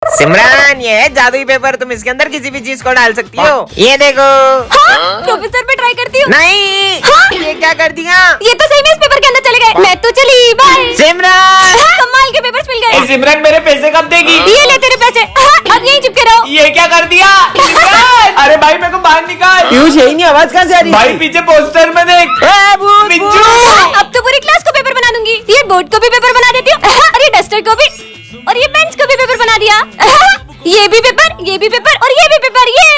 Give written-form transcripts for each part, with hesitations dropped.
सिमरन, ये है जादुई पेपर। तुम इसके अंदर किसी भी चीज को डाल सकती हो। ये देखो। हाँ, प्रोफेसर पे ट्राई करती हूँ। नहीं। हाँ? ये क्या कर दिया? ये तो सही में इस पेपर के अंदर चले गए। मैं तो चली, बाय। सिमरन, कमाल के पेपर्स मिल गए। सिमरन मेरे पैसे कब देगी? ये ले तेरे पैसे। अब यहीं चिपके रहो। ये क्या कर दिया? अरे भाई मेरे को बाहर निकाल। पीयूष, यही नहीं, आवाज कहाँ से आ रही है? भाई पीछे पोस्टर में देख। बिज्जू। अब तो पूरी क्लास को पेपर बना दूंगी। ये बोर्ड को भी पेपर बना देती हूँ, और ये डस्टर को भी, और ये बेंच को भी पेपर बना दिया। ये भी पेपर, ये भी पेपर, और ये भी पेपर। ये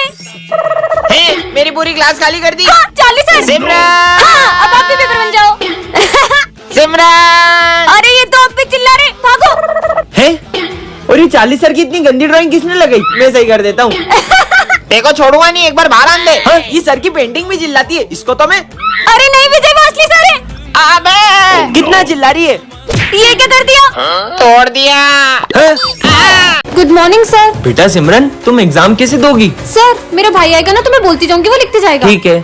मेरी पूरी क्लास खाली कर दी। हाँ, 40 है। सिमरन। हाँ, अब आप भी पेपर बन जाओ। सिमरन, अरे ये तो अब भी चिल्ला रहे, भागो। है? और ये 40 सर की इतनी गंदी ड्राइंग किसने लगाई? मैं सही कर देता हूँ। देखो छोड़ूंगा नहीं, एक बार बाहर आन दे। हाँ, ये सर की पेंटिंग भी चिल्लाती है, इसको तो मैं। अरे नहीं विजय, वो असली सर है। अबे, कितना चिल्ला रही है? ये क्या कर दिया? तोड़ दिया। Good morning sir. बेटा सिमरन, तुम एग्जाम कैसे दोगी? सर मेरा भाई आएगा ना, तो मैं बोलती जाऊंगी, वो लिखते जाएगा। ठीक है।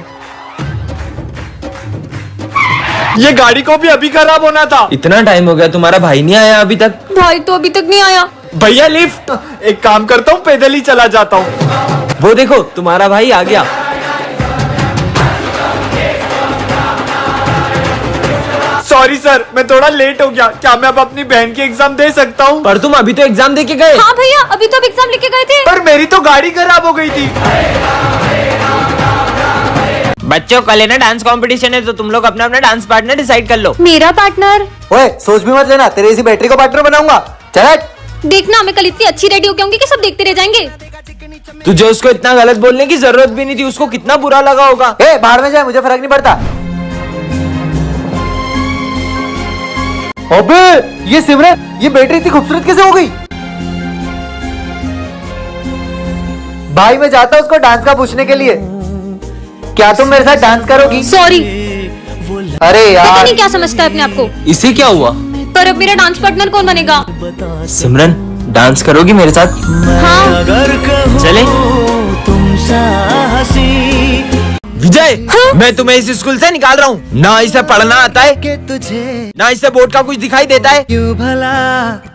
ये गाड़ी को भी अभी खराब होना था। इतना टाइम हो गया, तुम्हारा भाई नहीं आया अभी तक? भाई तो अभी तक नहीं आया। भैया लिफ्ट। एक काम करता हूँ, पैदल ही चला जाता हूँ। वो देखो, तुम्हारा भाई आ गया। सॉरी सर, मैं थोड़ा लेट हो गया। क्या मैं अब अपनी बहन की एग्जाम दे सकता हूँ? पर तुम अभी तो एग्जाम दे के गए। हाँ भैया, अभी तो एग्जाम लिख के गए थे। पर मेरी तो गाड़ी खराब हो गई थी। बच्चों, कल है ना डांस कंपटीशन है, तो तुम लोग अपना अपना डांस पार्टनर डिसाइड कर लो। मेरा पार्टनर? ओए, सोच भी मत लेना, तेरे इसी बैटरी को पार्टनर बनाऊंगा। चल हट। देखना, मैं कल इतनी अच्छी रेडी होके आऊंगी कि सब देखते रह जाएंगे। तुझे उसको इतना गलत बोलने की जरूरत भी नहीं थी, उसको कितना बुरा लगा होगा। ए, बाहर में जाए, मुझे फर्क नहीं पड़ता। अबे, ये सिमरन, ये बैटरी इतनी खूबसूरत कैसे हो गई? भाई मैं जाता हूँ उसको डांस का पूछने के लिए। क्या तुम मेरे साथ डांस करोगी? सॉरी। अरे पता यार, नहीं क्या समझता है अपने आप को। इसे क्या हुआ? पर अब मेरा डांस पार्टनर कौन बनेगा? सिमरन, डांस करोगी मेरे साथ? हाँ। चले। विजय, मैं तुम्हें इस स्कूल से निकाल रहा हूँ। ना इसे पढ़ना आता है, ना इसे बोर्ड का कुछ दिखाई देता है।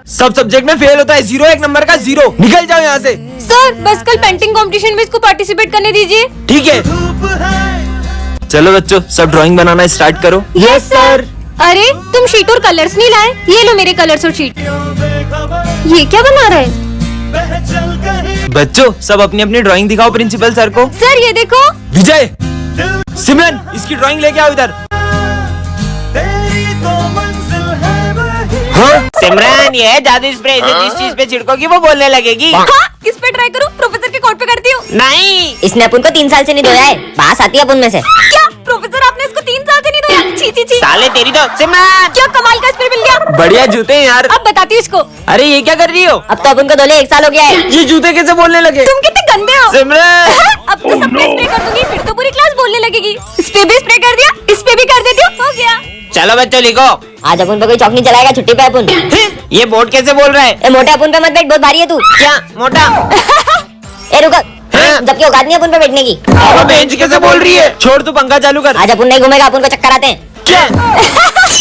सब सब्जेक्ट में फेल होता है, 0 एक नंबर का 0। निकल जाओ यहाँ से। सर बस कल पेंटिंग कंपटीशन में इसको पार्टिसिपेट करने दीजिए। ठीक है। चलो बच्चों, सब ड्राइंग बनाना स्टार्ट करो। Yes sir. अरे तुम शीट और कलर्स नहीं लाए? ये लो मेरे कलर्स और शीट। ये क्या बना रहा है? बच्चों, सब अपनी अपनी ड्राइंग दिखाओ प्रिंसिपल सर को। सर ये देखो। विजय, सिमरन, इसकी ड्राइंग लेके आओ इधर। हाँ? सिमरन, ये है जादू स्प्रे। इसे जिस चीज पे छिड़कोगी वो बोलने लगेगी। हाँ, किस पे ट्राई करूं? प्रोफेसर के कोट पे करती हूँ। नहीं। इसने अपन को 3 साल से नहीं धोया है, बास आती है अपन में से। क्या प्रोफेसर, आपने इसको 3 साल से नहीं धोया? छी छी छी। साले तेरी तो। सिमरन, क्या कमाल का स्प्रे मिल गया। बढ़िया जूते हैं यार। अब बताती हूँ इसको। अरे ये क्या कर रही हो? अब तो अपन को धोले 1 साल हो गया है। ये जूते कैसे बोलने लगे? तुम कितने गंदे हो। सिमरन, अब तो सब पे स्प्रे कर दूंगी, फिर तो पूरी क्लास बोलने लगेगी। इस पे भी स्प्रे कर दिया, इस पे भी कर देती हूँ, हो गया। चलो बच्चों लिखो। आज अपन पे कोई चौक नहीं चलाएगा, छुट्टी पे अपन। ये बोर्ड कैसे बोल रहा है? ए मोटे, अपन पे मत बैठ, बहुत भारी है तू। क्या मोटा? ए रुक, जबकि औकात नहीं अपन पे बैठने की। अब बेंच कैसे बोल रही है? छोड़, तू पंखा चालू कर। आज अपन नहीं घूमेगा, अपन को चक्कर आते हैं। क्या?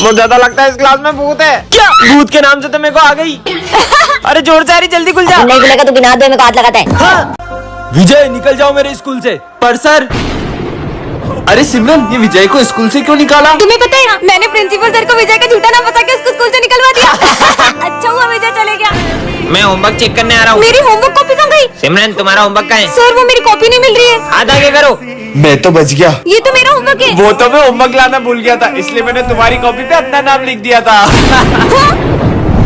मुझे ज्यादा लगता है इस क्लास में भूत है। क्या? भूत के नाम से तो मेरे को आ गई। अरे जोर से आ रही, जल्दी खुल जा। अपन नहीं खुलेगा तो बिना हाथ धोए मेरे को हाथ लगाता है। हाँ? विजय, निकल जाओ मेरे स्कूल से। पर सर। अरे सिमरन, ये विजय को स्कूल से क्यों निकाला? तुम्हें पता है, मैंने प्रिंसिपल सर को विजय का झूठा नाम बता के उसको स्कूल से निकलवा दिया। अच्छा हुआ विजय चले गया। मैं होमवर्क चेक करने आ रहा हूँ। मेरी होमवर्क कॉपी कहाँ गई? सिमरन, तुम्हारा होमवर्क कहाँ है? सर वो मेरी कॉपी नहीं मिल रही है। हाथ आगे करो। मैं तो बच गया। ये तो मेरा होमवर्क है। वो तो मैं होमवर्क लाना भूल गया था, इसलिए मैंने तुम्हारी कॉपी पे अपना नाम लिख दिया था। हाँ?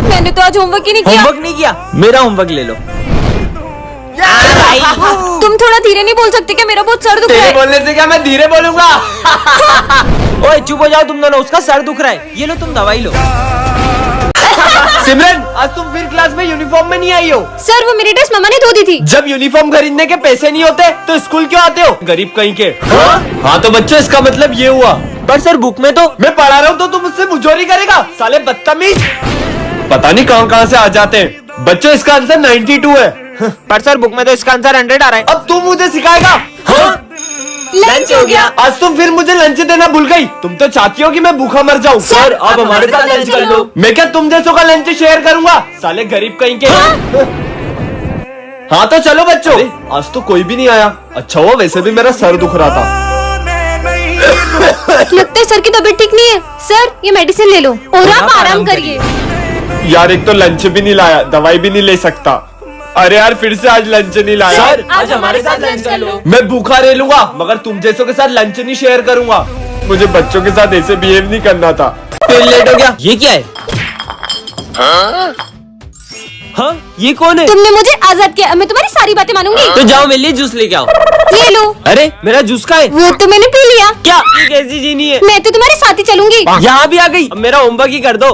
मैंने तो आज होमवर्क ही नहीं किया। होमवर्क नहीं किया? मेरा होमवर्क ले लो। तुम थोड़ा धीरे नहीं बोल सकते क्या? मेरा बहुत सर दुख रहा तेरे है। बोलने से क्या मैं धीरे बोलूंगा? ओए चुप हो जाओ तुम दोनों, उसका सर दुख रहा है। ये लो तुम दवाई लो। सिमरन, आज तुम फिर क्लास में यूनिफॉर्म में नहीं आई हो। सर वो मेरी ड्रेस मम्मा ने धो दी थी। जब यूनिफॉर्म खरीदने के पैसे नहीं होते तो स्कूल क्यों आते हो, गरीब कहीं के? हाँ तो बच्चों, इसका मतलब ये हुआ। पर सर बुक में तो। मैं पढ़ा रहा हूँ तो तुम मुझसे मुजोरी करेगा, साले बदतमीज। पता नहीं कहाँ कहाँ से आ जाते हैं। बच्चों, इसका आंसर 92 है। पर सर बुक में तो इसका आंसर 100 आ रहा है। अब तू मुझे सिखाएगा? हाँ? लंच हो गया। आज तुम फिर मुझे लंच देना भूल गई। तुम तो चाहती हो कि मैं भूखा मर जाऊं। सर, अब हमारे साथ लंच कर लो। मैं क्या तुम जैसों का लंच शेयर करूंगा, साले गरीब कहीं के। हाँ तो चलो बच्चों। आज तो कोई भी नहीं आया। अच्छा हुआ, वैसे भी मेरा सर दुख रहा था। लगता है सर की तबीयत ठीक नहीं है। सर ये मेडिसिन ले लो और आप आराम करिए। यार एक तो लंच भी नहीं लाया, दवाई भी नहीं ले सकता। अरे यार फिर से आज लंच नहीं लाया। सर आज हमारे साथ लंच कर लो। मैं भूखा रह लूंगा मगर तुम जैसों के साथ लंच नहीं शेयर करूंगा। मुझे बच्चों के साथ ऐसे बिहेव नहीं करना था। फिर लेट हो गया। ये क्या है? हाँ ये कौन है? तुमने मुझे आजाद किया, अब मैं तुम्हारी सारी बातें मानूंगी। तो जाओ मेरे लिए जूस लेके आओ। ले लो। अरे मेरा जूस का है। वो तो मैंने पी लिया। क्या ये कैसी जीनी है? मैं तो तुम्हारे साथ ही चलूंगी। यहाँ भी आ गई। अब मेरा होमवर्क ही कर दो।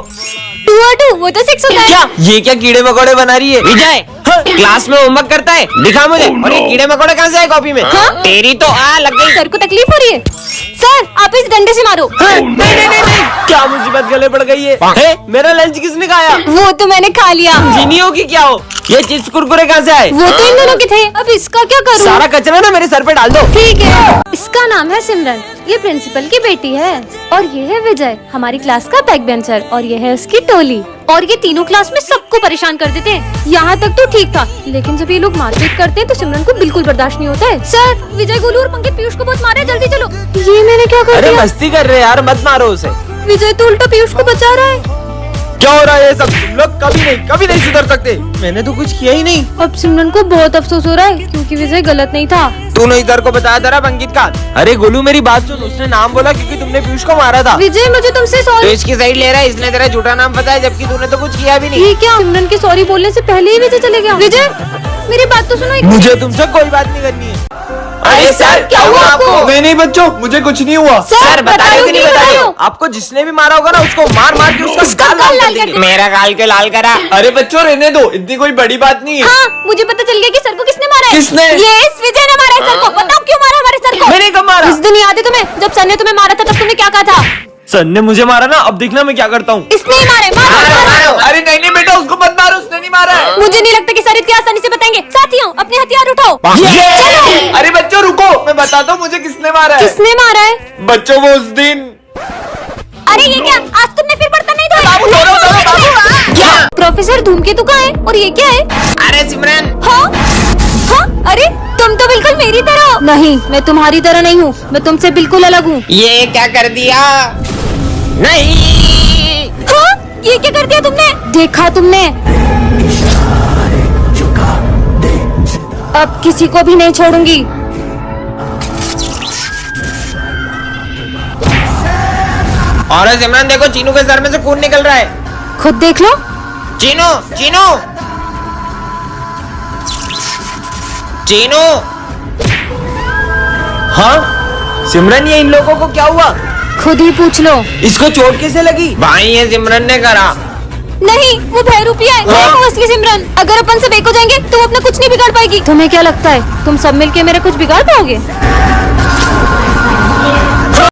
2 और 2 वो तो 6 होता है। क्या ये क्या कीड़े मकोड़े बना रही है? विजय क्लास में होमवर्क करता है, दिखा मुझे। और ये कीड़े मकोड़े कहाँ से आए कॉपी में? तेरी तो लग गई। सर को तकलीफ हो रही है। सर आप इस डंडे से मारो। नहीं, क्या मुसीबत गले पड़ गई है? मेरा लंच किसने खाया? वो तो मैंने खा लिया। जीनियों की क्या हो? ये चिप्स कुरकुरे कहाँ से आए? वो तो इन दोनों के थे। अब इसका क्या करूं? सारा कचरा ना मेरे सर पे डाल दो। ठीक है। इसका नाम है सिमरन, ये प्रिंसिपल की बेटी है। और ये है विजय, हमारी क्लास का बैक बेंचर। और ये है उसकी टोली। और ये तीनों क्लास में सबको परेशान कर देते हैं। यहाँ तक तो ठीक था, लेकिन जब ये लोग मारपीट करते हैं तो सिमरन को बिल्कुल बर्दाश्त नहीं होता है। सर विजय, गोलू और पंकज पीयूष को बहुत मारा है, जल्दी चलो। ये मैंने क्या कर अरे दिया? मस्ती कर रहे हैं यार, मत मारो उसे। विजय तो उल्टा पीयूष को बचा रहा है। क्या हो रहा है ये सब? तुम लोग कभी नहीं सुधर सकते। मैंने तो कुछ किया ही नहीं। अब सिमरन को बहुत अफसोस हो रहा है क्योंकि विजय गलत नहीं था। तूने इधर को बताया था अंकित का। अरे गोलू मेरी बात सुन, उसने नाम बोला क्योंकि तुमने पीयूष को मारा था। विजय मुझे तुमसे तो सॉरी। इसकी साइड ले रहा है, इसने तेरा झूठा नाम बताया जबकि तूने तो कुछ किया भी नहीं। ये क्या? सिमरन के सॉरी बोलने से पहले ही विजय चले गया। विजय मेरी बात तो सुनो। मुझे तुमसे कोई बात नहीं करनी है। अरे सर क्या हुआ आपको? नहीं बच्चों, मुझे कुछ नहीं हुआ। सर बता रहे हो कि नहीं बता रहे हो? आपको जिसने भी मारा होगा ना उसको मार मार के उसका गाल लाल कर देंगे। मेरा गाल क्यों लाल करा? अरे बच्चों रहने दो, इतनी कोई बड़ी बात नहीं है। हाँ मुझे पता चल गया कि सर को किसने मारा है। किसने? ये इस विजय ने मारा है सर को। बताओ क्यों मारा हमारे सर को? मैंने कब मारा? इस दिन याद है तुम्हें जब सर ने तुम्हें मारा था, तब तुमने क्या कहा था? सर ने मुझे मारा ना, अब देखना मैं क्या करता हूँ। इसने ही मारे। मारो। अरे नहीं बेटा, उसको मत मारो, उसने नहीं मारा है। मुझे नहीं लगता कि सर इतनी आसानी से बताएंगे। साथियों अपने हथियार उठाओ। चलो। अरे बच्चों रुको, मैं बताता हूँ मुझे किसने मारा है। किसने मारा है? बच्चों वो उस दिन। अरे ये क्या? आज तुमने फिर बर्तन नहीं धोए? क्या? प्रोफेसर धूमकेतु का है और ये क्या है? अरे सिमरन, हाँ? हाँ? अरे तुम तो बिल्कुल मेरी तरह हो। नहीं, मैं तुम्हारी तरह नहीं हूँ, मैं तुमसे बिल्कुल अलग हूँ। ये क्या कर दिया? नहीं। हाँ? ये क्या कर दिया तुमने? देखा तुमने? अब किसी को भी नहीं छोड़ूंगी। और सिमरन देखो, चीनू के सर में से खून निकल रहा है। खुद देख लो। चीनू चीनू चीनू। हाँ सिमरन, ये इन लोगों को क्या हुआ? खुद ही पूछ लो। इसको चोट कैसे लगी? भाई ये सिमरन ने करा। नहीं, वो भैरूपिया है। मैं हूँ असली सिमरन। अगर अपन सब एक हो जाएंगे तो वो अपना कुछ नहीं बिगाड़ पाएगी। तुम्हें क्या लगता है तुम सब मिलके मेरा कुछ बिगाड़ पाओगे?